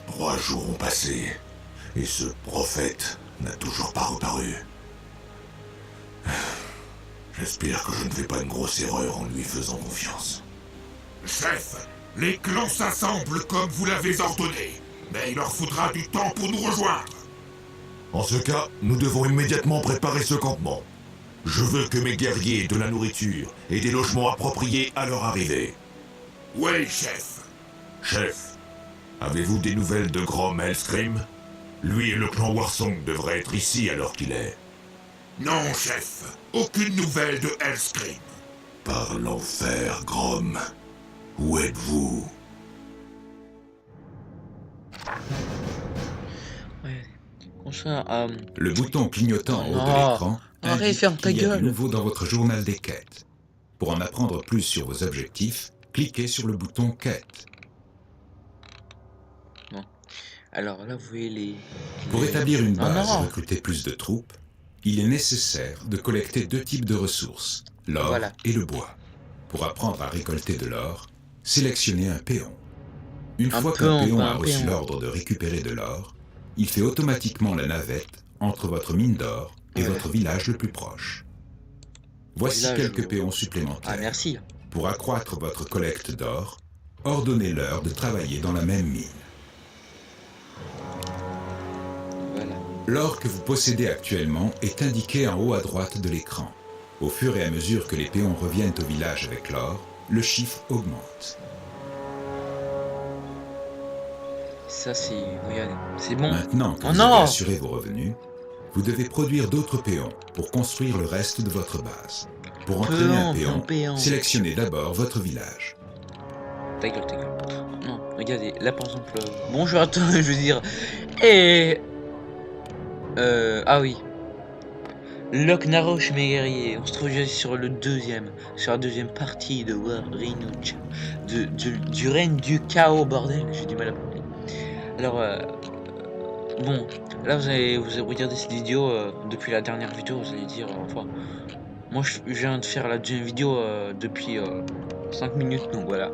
3 jours ont passé, et ce prophète n'a toujours pas reparu. J'espère que je ne fais pas une grosse erreur en lui faisant confiance. Chef, les clans s'assemblent comme vous l'avez ordonné, mais il leur faudra du temps pour nous rejoindre. En ce cas, nous devons immédiatement préparer ce campement. Je veux que mes guerriers aient de la nourriture et des logements appropriés à leur arrivée. Oui, chef. Chef, avez-vous des nouvelles de Grom Hellscream? Lui et le clan Warsong devraient être ici à l'heure qu'il est. Non, chef. Aucune nouvelle de Hellscream. Par l'enfer, Grom. Où êtes-vous? Ouais. Bonsoir, Le bouton clignotant en haut de Oh, l'écran arrête, indique ferme ta qu'il y a gueule. du nouveau dans votre journal des quêtes. Pour en apprendre plus sur vos objectifs, cliquez sur le bouton quête. alors là, vous voyez les... Pour établir une Ah base et non. recruter plus de troupes, il est nécessaire de collecter 2 types de ressources, l'or Voilà. et le bois. Pour apprendre à récolter de l'or, sélectionnez un péon. Une Un fois péon, qu'un péon pas a un reçu péon. l'ordre de récupérer de l'or, il fait automatiquement la navette entre votre mine d'or et Voilà. votre village le plus proche. Voici Village quelques où- péons supplémentaires. Ah, merci. Pour accroître votre collecte d'or, ordonnez-leur de travailler dans la même mine. Voilà. L'or que vous possédez actuellement est indiqué en haut à droite de l'écran. Au fur et à mesure que les péons reviennent au village avec l'or, le chiffre augmente. Ça, c'est... Regardez. C'est bon. Maintenant que Oh vous non. avez assuré vos revenus, vous devez produire d'autres péons pour construire le reste de votre base. Pour entraîner un péon, sélectionnez d'abord votre village. Ta gueule, ta gueule. Non, regardez. Là, par exemple... Bonjour à toi, je veux dire... Et... Ah oui. Lok Naroche, mes guerriers. On se trouve déjà sur la deuxième partie de War Rainuch. Du règne du chaos, bordel. J'ai du mal à parler. Alors, bon, là vous allez regarder cette vidéo depuis la dernière vidéo, vous allez dire, enfin, moi je viens de faire la deuxième vidéo depuis 5 minutes, donc voilà.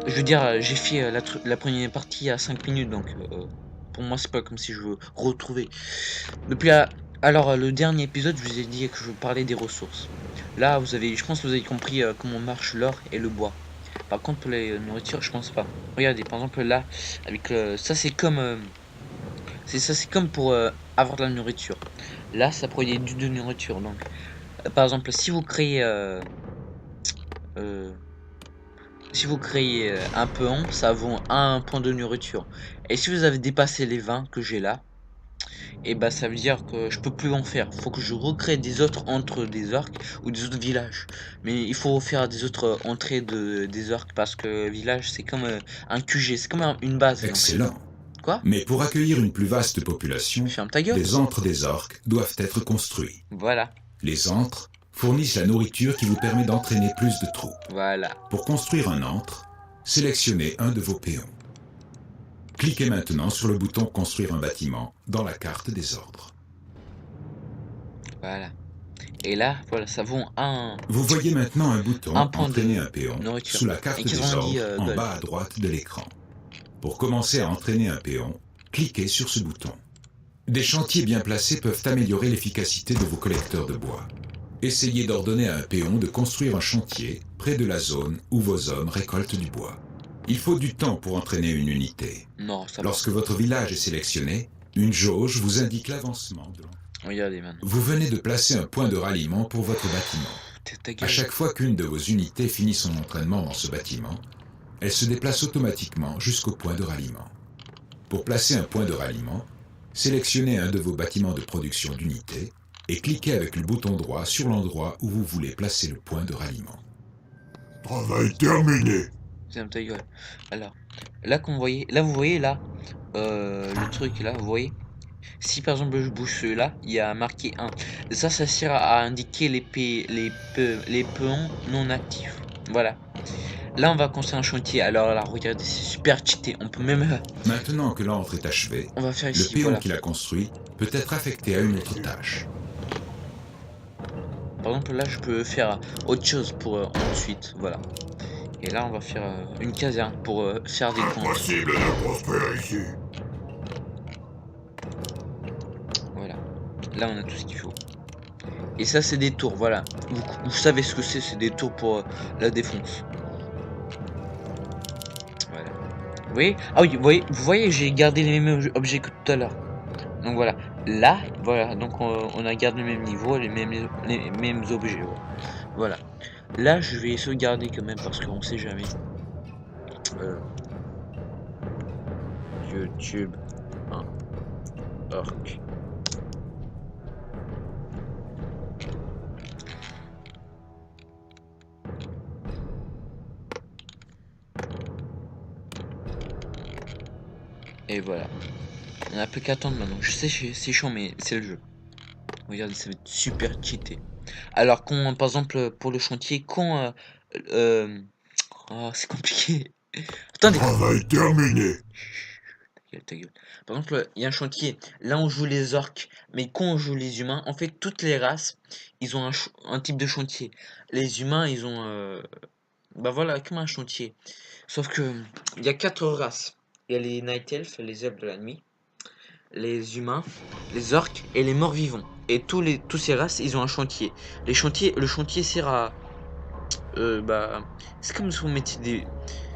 Je veux dire, j'ai fait la première partie à 5 minutes, donc pour moi c'est pas comme si je veux retrouver. Alors le dernier épisode, je vous ai dit que je parlais des ressources. Là, je pense que vous avez compris comment marche l'or et le bois. Par contre, pour les nourritures, je pense pas. Regardez, par exemple là, avec ça c'est comme pour avoir de la nourriture. Là, ça produit de nourriture. Donc, par exemple, si vous créez un peon, ça vaut un point de nourriture. Et si vous avez dépassé les 20 que j'ai là, et bah ça veut dire que je peux plus en faire. Faut que je recrée des autres entre des orques ou des autres villages. Mais il faut faire des autres entrées des orques parce que village c'est comme un QG, c'est comme une base. Donc. Excellent. Quoi? Mais pour accueillir une plus vaste population, Ferme ta gueule. les antres des orques doivent être construits. Voilà. Les antres fournissent la nourriture qui vous permet d'entraîner plus de troupes. Voilà. Pour construire un antre, sélectionnez un de vos péons. Cliquez maintenant sur le bouton « Construire un bâtiment » dans la carte des ordres. Voilà. Et là, voilà, ça vaut un... Vous voyez maintenant un bouton Un point de Entraîner un péon nourriture. sous la carte Et des 90, ordres en gold. bas à droite de l'écran. Pour commencer à entraîner un péon, cliquez sur ce bouton. Des chantiers bien placés peuvent améliorer l'efficacité de vos collecteurs de bois. Essayez d'ordonner à un péon de construire un chantier près de la zone où vos hommes récoltent du bois. Il faut du temps pour entraîner une unité. Non, ça va. Lorsque votre village est sélectionné, une jauge vous indique l'avancement de l'entrée. Regardez, man. Vous venez de placer un point de ralliement pour votre bâtiment. Ta À gueule. chaque fois qu'une de vos unités finit son entraînement dans ce bâtiment, elle se déplace automatiquement jusqu'au point de ralliement. Pour placer un point de ralliement, sélectionnez un de vos bâtiments de production d'unités et cliquez avec le bouton droit sur l'endroit où vous voulez placer le point de ralliement. Travail terminé. Ferme ta gueule. Alors, là, vous voyez là, le truc, là, vous voyez. Si par exemple je bouge celui-là, il y a marqué 1. Ça sert à indiquer les peons non actifs. Voilà. Là, on va construire un chantier. Alors là, regardez, c'est super cheaté. On peut même... Maintenant que l'antre est achevé, On va faire le ici, péon voilà. qu'il a construit peut être affecté à une autre tâche. Par exemple, là, je peux faire autre chose pour ensuite. Voilà. Et là, on va faire une caserne pour faire des comptes. Impossible de prospérer ici. Voilà. Là, on a tout ce qu'il faut. Et ça, c'est des tours, voilà. Vous savez ce que c'est des tours pour la défense. Voilà. Vous voyez? Ah oui, vous voyez, j'ai gardé les mêmes objets que tout à l'heure. Donc voilà. Là, voilà. Donc on a gardé le même niveau, les mêmes objets. Ouais. Voilà. Là, je vais sauvegarder quand même parce qu'on sait jamais. YouTube 1 orc. Et voilà. On a plus qu'à attendre maintenant. Je sais c'est chiant mais c'est le jeu. Regardez, ça va être super cheaté. Alors quand par exemple pour le chantier, quand oh, c'est compliqué. Attendez. Travail terminé. Ta gueule. Par exemple, il y a un chantier. Là, on joue les orques, mais quand on joue les humains, en fait, toutes les races, ils ont un type de chantier. Les humains, ils ont, bah voilà, comme un chantier. Sauf que il y a 4 races. Il y a les night elves, les elfes de la nuit, les humains, les orques et les morts vivants. Et tous ces races, ils ont un chantier. Le chantier sert à, bah, c'est comme si vous mettiez des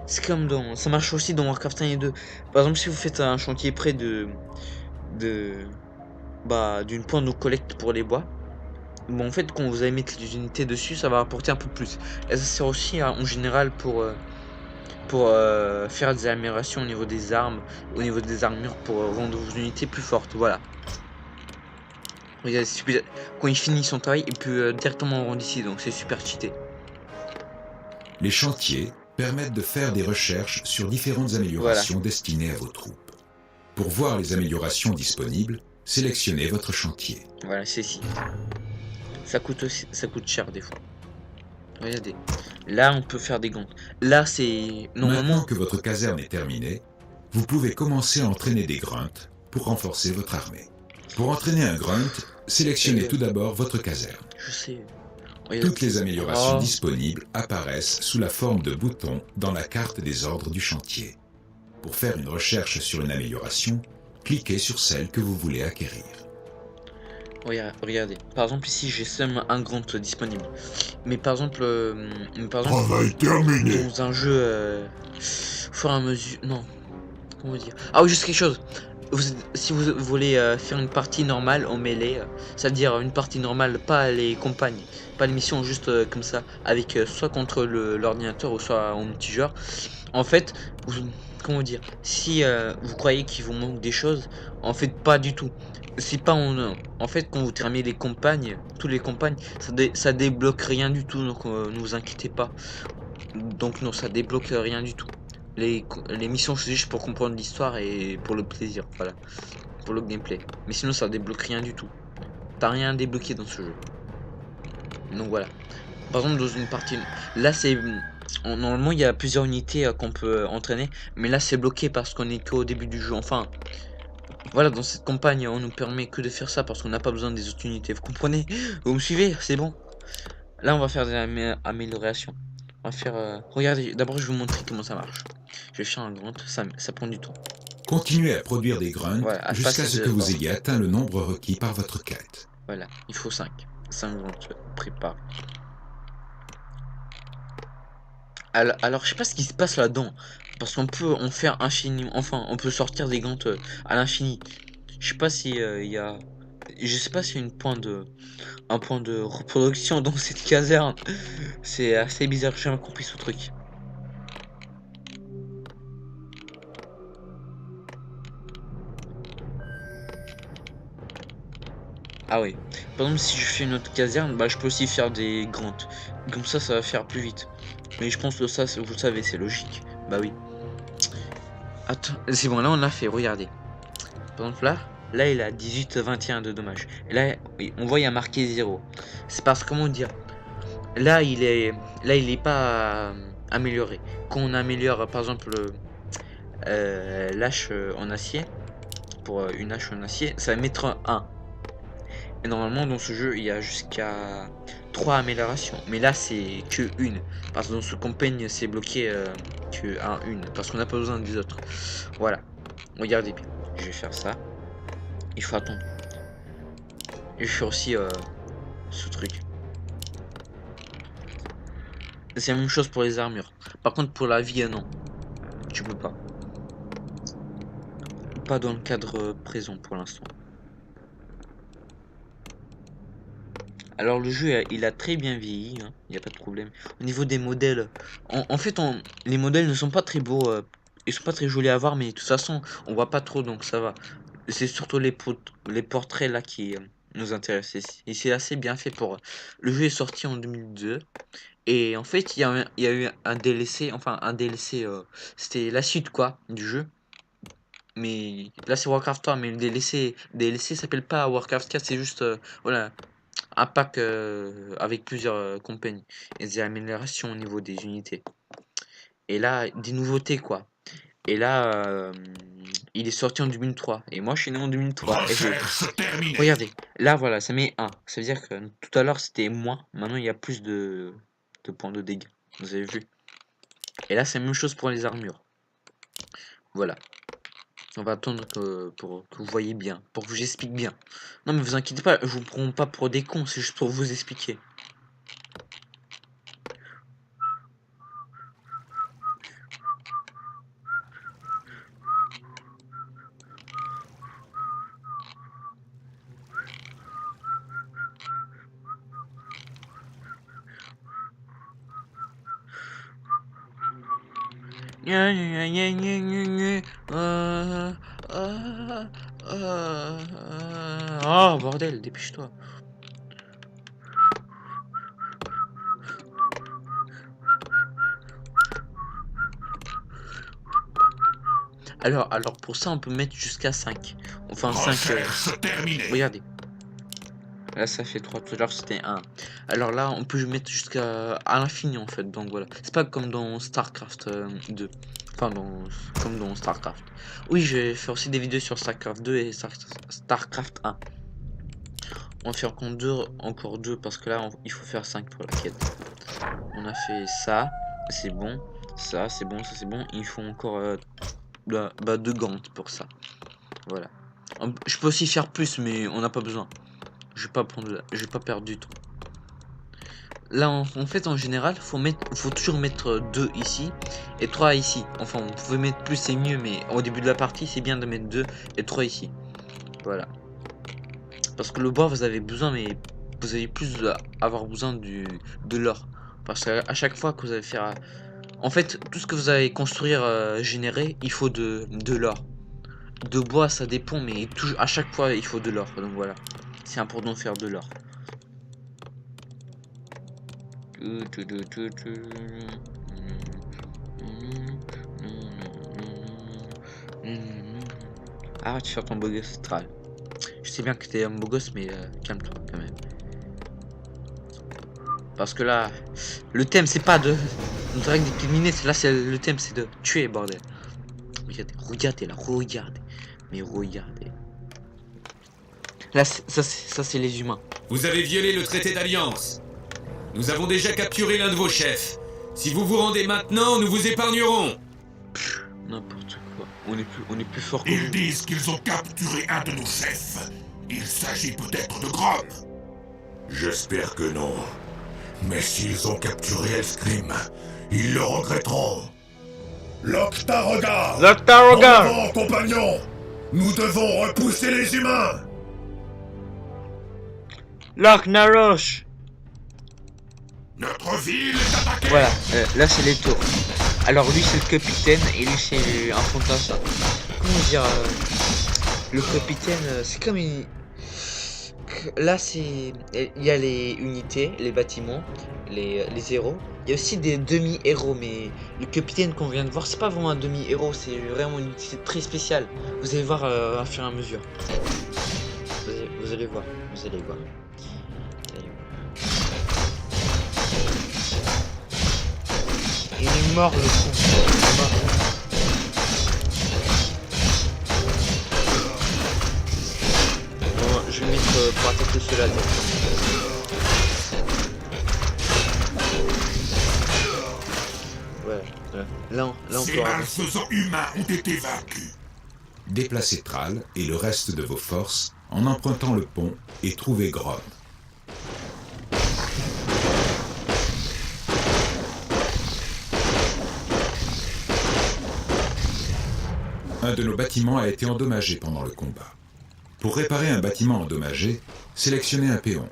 c'est comme dans... Ça marche aussi dans Warcraft 1 et 2. Par exemple, si vous faites un chantier près bah, d'une pointe de collecte pour les bois, bon, en fait, quand vous allez mettre les unités dessus, ça va apporter un peu plus. Et ça sert aussi en général pour faire des améliorations au niveau des armes, au niveau des armures, pour rendre vos unités plus fortes. Voilà. Regardez, quand il finit son travail, il peut directement rendre ici, donc c'est super cheaté. Les chantiers permettent de faire des recherches sur différentes améliorations destinées à vos troupes. Pour voir les améliorations disponibles, sélectionnez votre chantier. Voilà, c'est ici. Ça coûte cher des fois. Regardez. Là, on peut faire des gangs. Là, c'est... Maintenant que votre caserne est terminée, vous pouvez commencer à entraîner des grunts pour renforcer votre armée. Pour entraîner un grunt, sélectionnez tout d'abord votre caserne. Je sais. Toutes les améliorations disponibles apparaissent sous la forme de boutons dans la carte des ordres du chantier. Pour faire une recherche sur une amélioration, cliquez sur celle que vous voulez acquérir. Regardez. Par exemple, ici, j'ai seulement un grunt disponible. Mais par exemple, Travail terminé. dans un jeu, fur et à mesure... Non. Comment dire? Ah oui, juste quelque chose. Si vous voulez faire une partie normale en mêlée, c'est-à-dire une partie normale, pas les campagnes, pas les missions, juste comme ça, avec soit contre l'ordinateur ou soit en multijoueur, en fait, comment dire, si vous croyez qu'il vous manque des choses, en fait pas du tout. C'est pas en fait quand vous terminez les campagnes, toutes les campagnes, ça débloque rien du tout, donc ne vous inquiétez pas. Donc non, ça débloque rien du tout. Les missions c'est juste pour comprendre l'histoire et pour le plaisir, voilà, pour le gameplay. Mais sinon ça débloque rien du tout. T'as rien débloqué dans ce jeu. Donc voilà. Par exemple dans une partie, là c'est normalement il y a plusieurs unités qu'on peut entraîner, mais là c'est bloqué parce qu'on est qu'au début du jeu. Enfin voilà, dans cette campagne on nous permet que de faire ça parce qu'on n'a pas besoin des autres unités. Vous comprenez? Vous me suivez? C'est bon. Là on va faire des améliorations. On va faire regardez, d'abord je vais vous montrer comment ça marche. Je vais faire un grunt, ça prend du temps. Continuez à produire des grunts jusqu'à ce que vous ayez atteint le nombre requis par votre quête. Voilà, il faut 5 grunts préparés. Alors je sais pas ce qui se passe là-dedans, parce qu'on peut en faire infini, enfin on peut sortir des grunts à l'infini. Je sais pas si il y a, je sais pas s'il y a un point de reproduction dans cette caserne. C'est assez bizarre, j'ai jamais compris ce truc. Ah oui. Par exemple, si je fais une autre caserne, bah je peux aussi faire des grunts. Comme ça va faire plus vite. Mais je pense que ça, vous le savez, c'est logique. Bah oui. Attends, c'est bon, là on l'a fait, regardez. Par exemple là il a 18-21 de dommages. Et là, oui, on voit il y a marqué 0. C'est parce que, comment dire, là il est pas amélioré. Quand on améliore par exemple l'hache en acier, pour une hache en acier, ça va mettre 1. Et normalement dans ce jeu il y a jusqu'à 3 améliorations. Mais là, c'est que une. Parce que dans ce campagne, c'est bloqué que à une. Parce qu'on n'a pas besoin des autres. Voilà. Regardez bien. Je vais faire ça. Il faut attendre. Et je fais aussi ce truc. C'est la même chose pour les armures. Par contre, pour la vie, non. Tu peux pas. Pas dans le cadre présent pour l'instant. Alors le jeu, il a très bien vieilli, il n'y a pas de problème. Au niveau des modèles, en fait, les modèles ne sont pas très beaux, ils sont pas très jolis à voir, mais de toute façon, on voit pas trop, donc ça va. C'est surtout les portraits là qui nous intéressent. Et c'est assez bien fait pour... Le jeu est sorti en 2002, et en fait, il y a eu un DLC, enfin un DLC, c'était la suite quoi, du jeu. Mais là c'est Warcraft 3, mais le DLC s'appelle pas Warcraft 4, c'est juste, voilà, un pack avec plusieurs compagnies et des améliorations au niveau des unités. Et là, des nouveautés quoi. Et là, il est sorti en 2003. Et moi, je suis né en 2003. Et Recherche terminée. regardez, là voilà, ça met 1. Ça veut dire que tout à l'heure c'était moins. Maintenant, il y a plus de points de dégâts. Vous avez vu. Et là, c'est la même chose pour les armures. Voilà. On va attendre pour que vous voyez bien, pour que je vous explique bien. Non mais vous inquiétez pas, je vous prends pas pour des cons, c'est juste pour vous expliquer. Oh bordel, dépêche-toi. Alors pour ça on peut mettre jusqu'à 5. Enfin 5. Recherche terminée. Regardez. Là ça fait 3, tout à l'heure c'était 1. Alors là on peut mettre jusqu'à l'infini en fait, donc voilà. C'est pas comme dans StarCraft 2. Enfin comme dans StarCraft. Oui, je vais faire aussi des vidéos sur StarCraft 2 et StarCraft 1. On va faire encore deux parce que là il faut faire 5 pour la quête. On a fait ça, c'est bon. Ça c'est bon, ça c'est bon. Il faut encore 2 gants pour ça. Voilà. Je peux aussi faire plus mais on n'a pas besoin. Je vais pas perdre du temps. Là en fait en général faut toujours mettre 2 ici et 3 ici. Enfin vous pouvez mettre plus, c'est mieux, mais au début de la partie c'est bien de mettre 2 et 3 ici. Voilà. Parce que le bois vous avez besoin, mais vous avez plus avoir besoin de l'or. Parce qu'à chaque fois que vous allez faire... En fait tout ce que vous allez construire, générer, il faut de l'or. De bois ça dépend, mais toujours, à chaque fois il faut de l'or. Donc voilà. C'est important de faire de l'or. Arrête de faire ton beau gosse astral. Je sais bien que t'es un beau gosse, mais calme-toi quand même. Parce que là, le thème c'est pas de drague d'éliminer, là c'est le thème c'est de tuer, bordel. Regardez là, regardez. Mais regardez. Là, ça c'est les humains. Vous avez violé le traité d'alliance. Nous avons déjà capturé l'un de vos chefs. Si vous vous rendez maintenant, nous vous épargnerons. N'importe quoi. On est plus fort que Ils vous. disent qu'ils ont capturé un de nos chefs. Il s'agit peut-être de Grom. J'espère que non. Mais s'ils ont capturé Elscrim, ils le regretteront. Loctarogar! Loctarogar! En avant, compagnons! Nous devons repousser les humains! Locnarosh! Notre ville est attaquée. Voilà, là c'est les tours. Alors lui c'est le capitaine et lui c'est un fantassin. Comment dire, le capitaine c'est comme une... Là c'est... Il y a les unités, les bâtiments, les héros. Il y a aussi des demi-héros, mais le capitaine qu'on vient de voir c'est pas vraiment un demi-héros, c'est vraiment une unité très spéciale. Vous allez voir au fur et à mesure. Vous allez voir, vous allez voir. Il est mort le con. Il est mort. Bon, je vais mettre pour attaquer ceux-là directement. Là, on Ces peut avancer. malfaisants humains ont été vaincus. Déplacez Thrall et le reste de vos forces en empruntant le pont et trouvez Grom. Un de nos bâtiments a été endommagé pendant le combat. Pour réparer un bâtiment endommagé, sélectionnez un péon.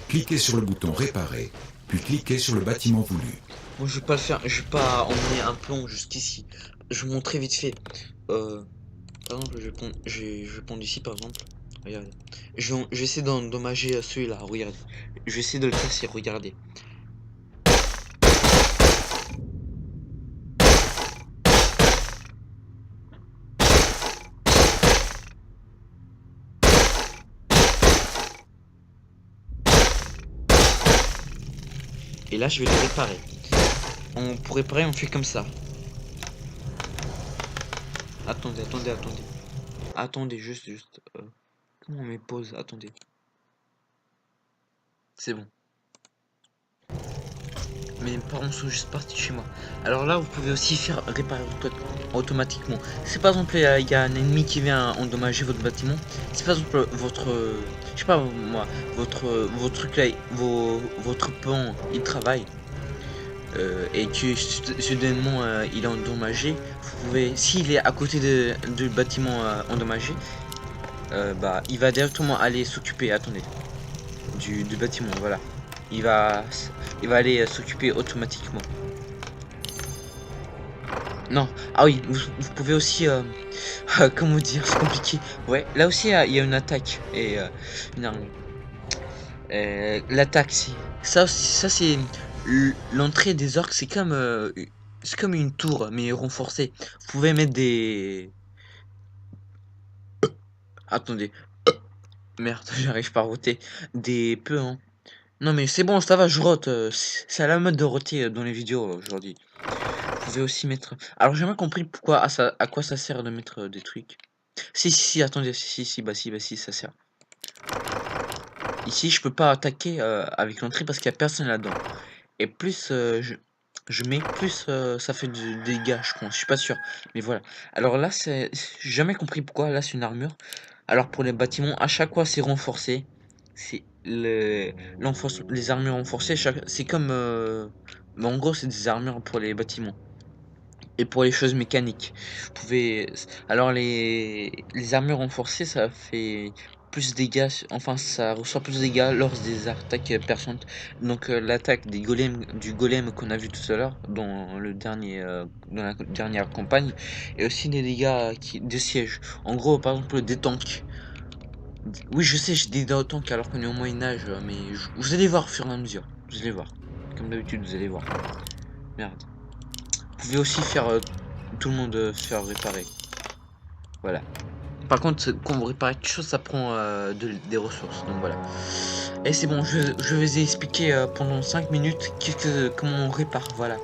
Cliquez sur le bouton Réparer, puis cliquez sur le bâtiment voulu. Moi, je vais pas le faire. Je vais pas emmener un plomb jusqu'ici. Je vais montrer vite fait. Par exemple, je vais prendre ici, par exemple. Regardez. Je vais essayer d'endommager celui-là. Regardez. Je vais essayer de le casser. Regardez. Et là, je vais le réparer. Pour réparer, on fait comme ça. Attendez. Attendez, juste. Comment on met pause? Attendez. C'est bon. Mes parents sont juste partis chez moi. Alors là, vous pouvez aussi faire réparer automatiquement. Si par exemple il y a un ennemi qui vient endommager votre bâtiment, si par exemple votre, je sais pas moi, votre truc là, votre pont, il travaille et que soudainement il est endommagé, vous pouvez, s'il est à côté du bâtiment endommagé, bah il va directement aller s'occuper. Attendez, du bâtiment, voilà. Il va aller s'occuper automatiquement. Non, ah oui, vous pouvez aussi, comment dire, c'est compliqué. Ouais, là aussi il y a une attaque et une armure. L'attaque, ça c'est l'entrée des orques, c'est comme une tour mais renforcée. Vous pouvez mettre des. Attendez, merde, j'arrive pas à roter. Des peu, hein. Non mais c'est bon, ça va, je rote. C'est à la mode de roter dans les vidéos aujourd'hui. Vous pouvez aussi mettre. Alors j'ai jamais compris pourquoi à quoi ça sert de mettre des trucs. Si, attendez, si, ça sert. Ici je peux pas attaquer avec l'entrée parce qu'il y a personne là-dedans. Et plus je mets, plus ça fait du dégâts, je pense. Je suis pas sûr. Mais voilà. Alors là j'ai jamais compris pourquoi. Là c'est une armure. Alors pour les bâtiments, à chaque fois c'est renforcé. C'est les armures renforcées, c'est comme mais en gros c'est des armures pour les bâtiments et pour les choses mécaniques. Vous pouvez alors les armures renforcées, ça fait plus de dégâts, enfin ça reçoit plus de dégâts lors des attaques perçantes. Donc l'attaque du golem qu'on a vu tout à l'heure dans la dernière campagne, et aussi des dégâts de siège. En gros, par exemple des tanks. Oui, je sais, j'ai des autant qu'alors qu'on est au Moyen-Âge, mais vous allez voir au fur et à mesure. Vous allez voir. Comme d'habitude, vous allez voir. Merde. Vous pouvez aussi faire tout le monde faire réparer. Voilà. Par contre, quand vous réparez quelque chose, ça prend des ressources. Donc voilà. Et c'est bon, je vais expliquer pendant 5 minutes comment on répare. Voilà.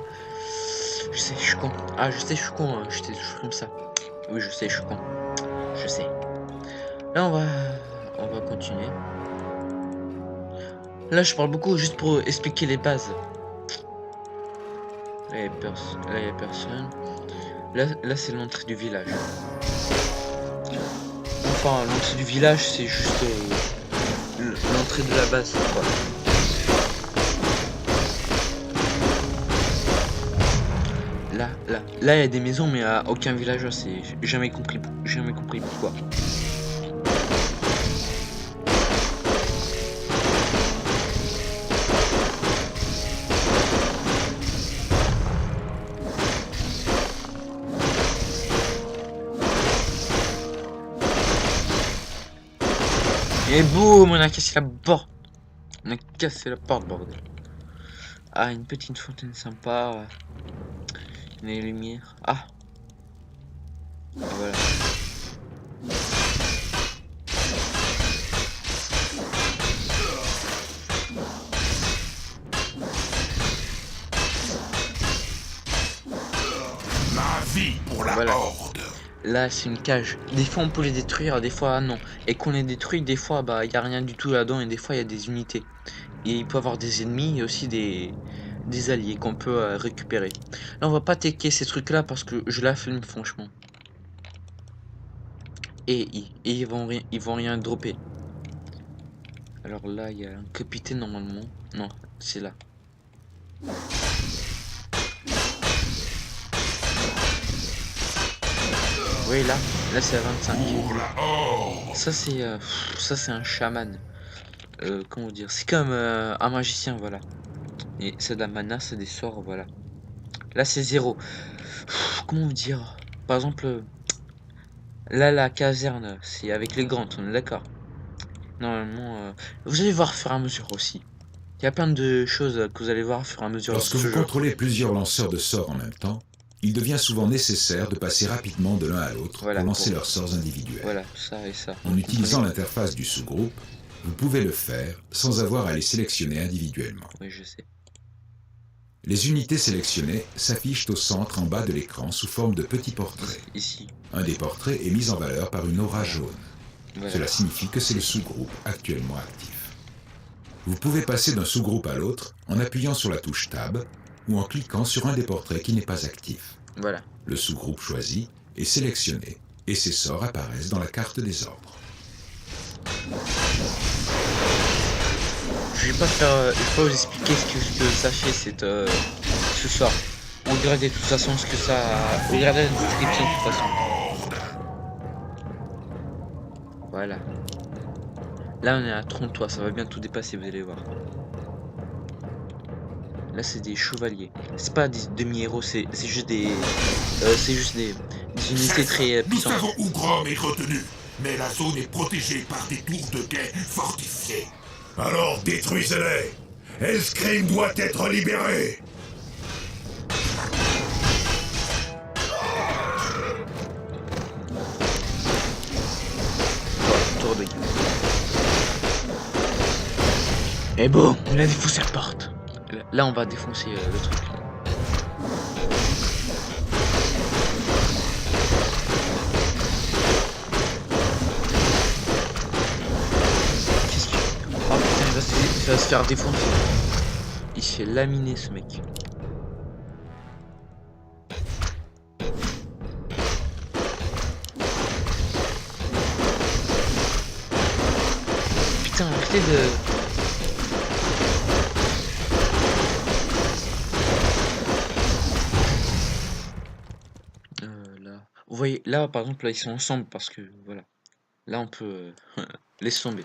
Je sais, je suis con. Ah, je sais, je suis con. J'étais toujours comme ça. Oui, je sais, je suis con. Je sais. Là, on va continuer. Là, je parle beaucoup juste pour expliquer les bases. Là, il n'y a personne. Là c'est l'entrée du village. Enfin, l'entrée du village, c'est juste l'entrée de la base, quoi. Là, il y a des maisons, mais à aucun villageois. C'est jamais compris pourquoi. Et boum, on a cassé la porte. On a cassé la porte, bordel. Ah, une petite fontaine sympa. Les lumières. Ah. Voilà. La vie pour la Voilà. horde. Là, c'est une cage. Des fois, on peut les détruire, des fois, non. Et qu'on les détruit, des fois, bah, il n'y a rien du tout là-dedans. Et des fois, il y a des unités. Et il peut y avoir des ennemis et aussi des des alliés qu'on peut récupérer. Là, on va pas taker ces trucs-là parce que je la flemme, franchement. Et ils vont rien dropper. Alors là, il y a un capitaine normalement. Non, c'est là. Oui, là c'est à 25. Pour la horde. Ça c'est un chaman. Comment dire? C'est comme un magicien, voilà. Et c'est de la mana, c'est des sorts, voilà. Là c'est 0. Comment vous dire? Par exemple, là la caserne, c'est avec les grands, on est d'accord. Normalement, vous allez voir au fur et à mesure aussi. Il y a plein de choses que vous allez voir au fur et à mesure. Lorsque vous contrôlez plusieurs lanceurs de sorts en même temps, il devient souvent nécessaire de passer rapidement de l'un à l'autre Voilà, pour lancer pour- leurs sorts individuels. Voilà, ça et ça. En utilisant l'interface du sous-groupe, vous pouvez le faire sans avoir à les sélectionner individuellement. Oui, je sais. Les unités sélectionnées s'affichent au centre en bas de l'écran sous forme de petits portraits. Ici. Un des portraits est mis en valeur par une aura jaune. Voilà. Cela signifie que c'est le sous-groupe actuellement actif. Vous pouvez passer d'un sous-groupe à l'autre en appuyant sur la touche Tab ou en cliquant sur un des portraits qui n'est pas actif. Voilà. Le sous-groupe choisi est sélectionné et ses sorts apparaissent dans la carte des ordres. Je vais pas vous expliquer ce que ça fait ce sort. Regardez de toute façon ce que ça. Regardez la description de toute façon. Voilà. Là on est à 33, ça va bientôt dépasser, vous allez voir. Là c'est des chevaliers. C'est pas des demi-héros, c'est juste des. C'est juste des unités Chef, très nous puissantes. savons où Grom est retenu, mais la zone est protégée par des tours de guet fortifiées. Alors détruisez-les. Ellscream doit être libéré. Tour de guerre. Et bon, on a défoncé la porte. Là on va défoncer le truc. Qu'est-ce qu'il fait? Oh putain, il va se faire défoncer. Il se fait laminer ce mec. Putain, arrêtez de... Là. Vous voyez, là par exemple, là ils sont ensemble parce que voilà. Là on peut laisse tomber.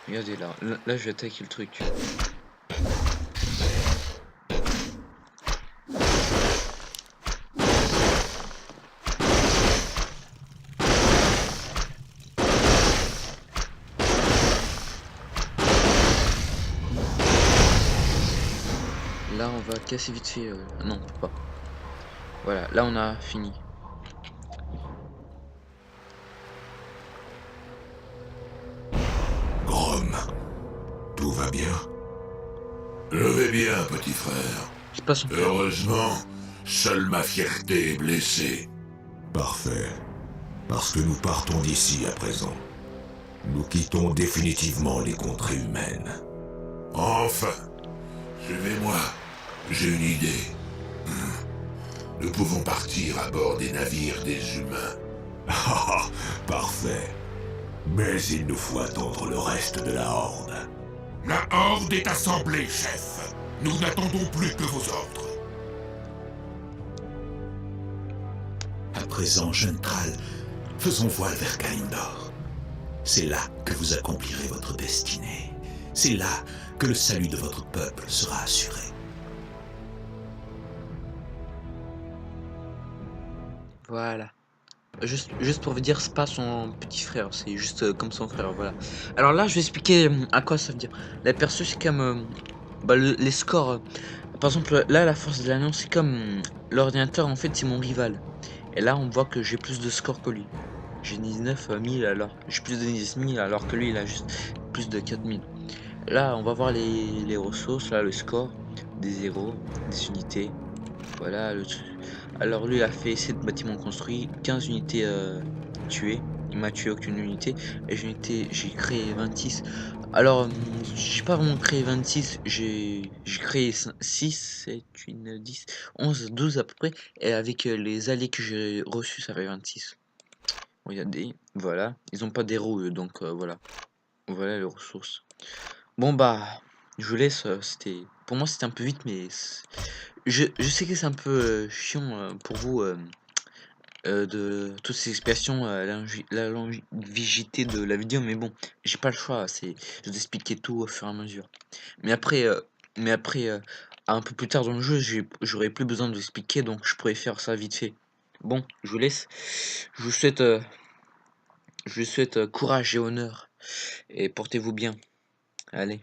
Regardez là je vais attaquer le truc. Là on va casser vite fait. Non, on peut pas. Voilà, là on a fini. Grom, tout va bien? Je vais bien, petit frère. C'est pas son frère. Heureusement, seule ma fierté est blessée. Parfait. Parce que nous partons d'ici à présent. Nous quittons définitivement les contrées humaines. Enfin, suivez-moi. J'ai une idée. Nous pouvons partir à bord des navires des humains. Ah, parfait. Mais il nous faut attendre le reste de la Horde. La Horde est assemblée, chef. Nous n'attendons plus que vos ordres. À présent, jeune Kral, faisons voile vers Kalimdor. C'est là que vous accomplirez votre destinée. C'est là que le salut de votre peuple sera assuré. Voilà. Juste pour vous dire, c'est pas son petit frère, c'est juste comme son frère, voilà. Alors là, je vais expliquer à quoi ça veut dire. La perso, c'est comme les scores. Par exemple, là, la force de l'alliance, c'est comme l'ordinateur, en fait, c'est mon rival. Et là, on voit que j'ai plus de scores que lui. J'ai 19 000 alors. J'ai plus de 10 000 alors que lui, il a juste plus de 4 000. Là, on va voir les ressources, là, le score, des héros, des unités. Voilà, le truc. Alors lui il a fait 7 bâtiments construits, 15 unités tuées, il m'a tué aucune unité, et j'ai créé 26 Alors, j'ai pas vraiment créé 26, j'ai créé 6, 7, 8, 9, 10, 11, 12 à peu près. Et avec les alliés que j'ai reçus, ça fait 26. Regardez, voilà. Ils ont pas d'héros, eux, donc voilà. Voilà les ressources. Bon, bah, je vous laisse. C'était, pour moi, c'était un peu vite, mais je sais que c'est un peu chiant pour vous. De toutes ces explications, la longévité de la vidéo, mais bon, j'ai pas le choix, c'est je vais expliquer tout au fur et à mesure. Mais après, un peu plus tard dans le jeu, j'aurai plus besoin de vous expliquer, donc je pourrais faire ça vite fait. Bon, je vous laisse. Je vous souhaite, courage et honneur, et portez-vous bien. Allez.